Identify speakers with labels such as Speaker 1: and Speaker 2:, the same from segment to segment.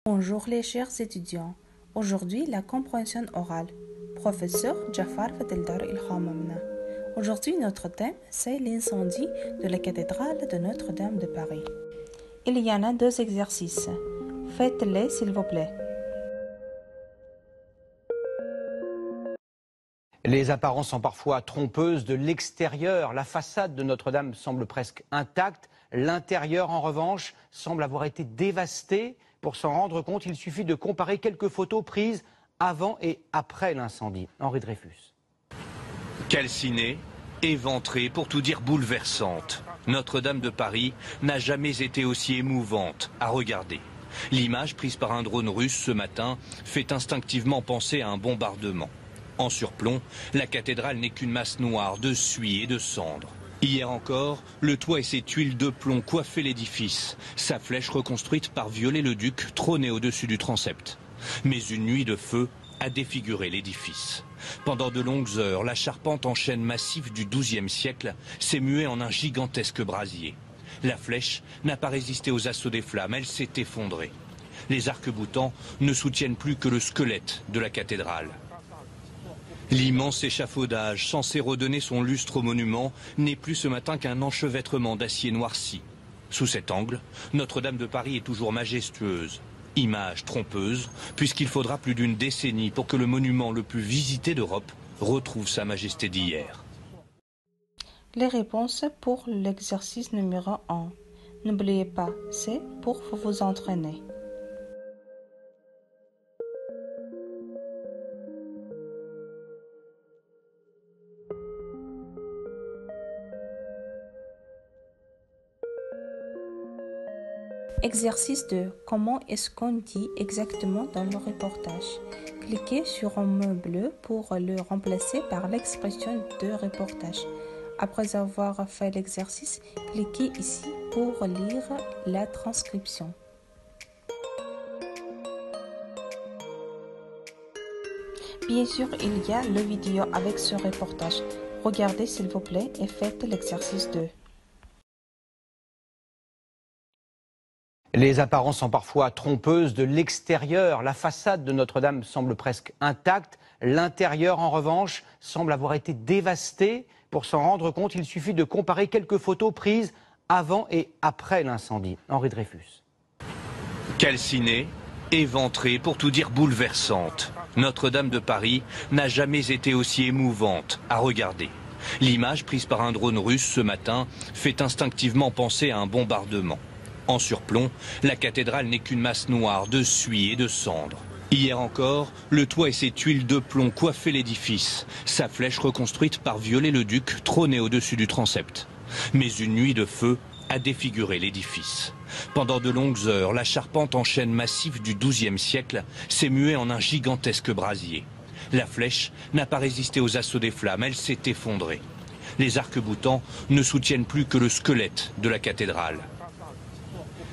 Speaker 1: Bonjour les chers étudiants. Aujourd'hui, la compréhension orale. Professeur Jafar Fadeldar Ilhamamna. Aujourd'hui, notre thème, c'est l'incendie de la cathédrale de Notre-Dame de Paris. Il y en a 2 exercices. Faites-les s'il vous plaît.
Speaker 2: Les apparences sont parfois trompeuses. De l'extérieur, la façade de Notre-Dame semble presque intacte. L'intérieur, en revanche, semble avoir été dévasté. Pour s'en rendre compte, il suffit de comparer quelques photos prises avant et après l'incendie. Henri Dreyfus.
Speaker 3: Calcinée, éventrée, pour tout dire bouleversante, Notre-Dame de Paris n'a jamais été aussi émouvante à regarder. L'image prise par un drone russe ce matin fait instinctivement penser à un bombardement. En surplomb, la cathédrale n'est qu'une masse noire de suie et de cendres. Hier encore, le toit et ses tuiles de plomb coiffaient l'édifice. Sa flèche reconstruite par Viollet-le-Duc trônait au-dessus du transept. Mais une nuit de feu a défiguré l'édifice. Pendant de longues heures, la charpente en chêne massif du XIIe siècle s'est muée en un gigantesque brasier. La flèche n'a pas résisté aux assauts des flammes, elle s'est effondrée. Les arcs-boutants ne soutiennent plus que le squelette de la cathédrale. L'immense échafaudage, censé redonner son lustre au monument, n'est plus ce matin qu'un enchevêtrement d'acier noirci. Sous cet angle, Notre-Dame de Paris est toujours majestueuse. Image trompeuse, puisqu'il faudra plus d'une décennie pour que le monument le plus visité d'Europe retrouve sa majesté d'hier.
Speaker 1: Les réponses pour l'exercice numéro 1. N'oubliez pas, c'est pour vous entraîner. Exercice 2. Comment est-ce qu'on dit exactement dans le reportage? Cliquez sur un mot bleu pour le remplacer par l'expression de reportage. Après avoir fait l'exercice, cliquez ici pour lire la transcription. Bien sûr, il y a la vidéo avec ce reportage. Regardez s'il vous plaît et faites l'exercice 2.
Speaker 2: Les apparences sont parfois trompeuses. De l'extérieur, la façade de Notre-Dame semble presque intacte. L'intérieur, en revanche, semble avoir été dévasté. Pour s'en rendre compte, il suffit de comparer quelques photos prises avant et après l'incendie. Henri Dreyfus.
Speaker 3: Calcinée, éventrée, pour tout dire bouleversante, Notre-Dame de Paris n'a jamais été aussi émouvante à regarder. L'image prise par un drone russe ce matin fait instinctivement penser à un bombardement. En surplomb, la cathédrale n'est qu'une masse noire de suie et de cendres. Hier encore, le toit et ses tuiles de plomb coiffaient l'édifice. Sa flèche reconstruite par Viollet-le-Duc trônait au-dessus du transept. Mais une nuit de feu a défiguré l'édifice. Pendant de longues heures, la charpente en chêne massif du XIIe siècle s'est muée en un gigantesque brasier. La flèche n'a pas résisté aux assauts des flammes, elle s'est effondrée. Les arcs-boutants ne soutiennent plus que le squelette de la cathédrale.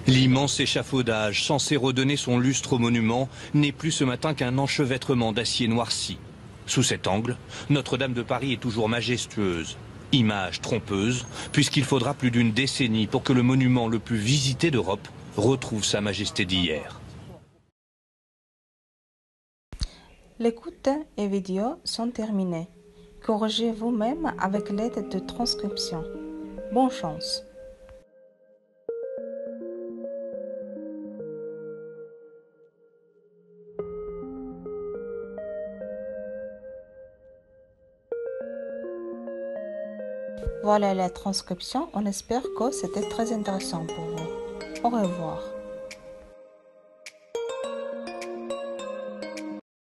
Speaker 3: L'immense échafaudage, censé redonner son lustre au monument, n'est plus ce matin qu'un enchevêtrement d'acier noirci. Sous cet angle, Notre-Dame de Paris est toujours majestueuse. Image trompeuse, puisqu'il faudra plus d'une décennie pour que le monument le plus visité d'Europe retrouve sa majesté d'hier.
Speaker 1: L'écoute et vidéo sont terminées. Corrigez vous-même avec l'aide de transcription. Bonne chance. Voilà la transcription. On espère que c'était très intéressant pour vous. Au revoir.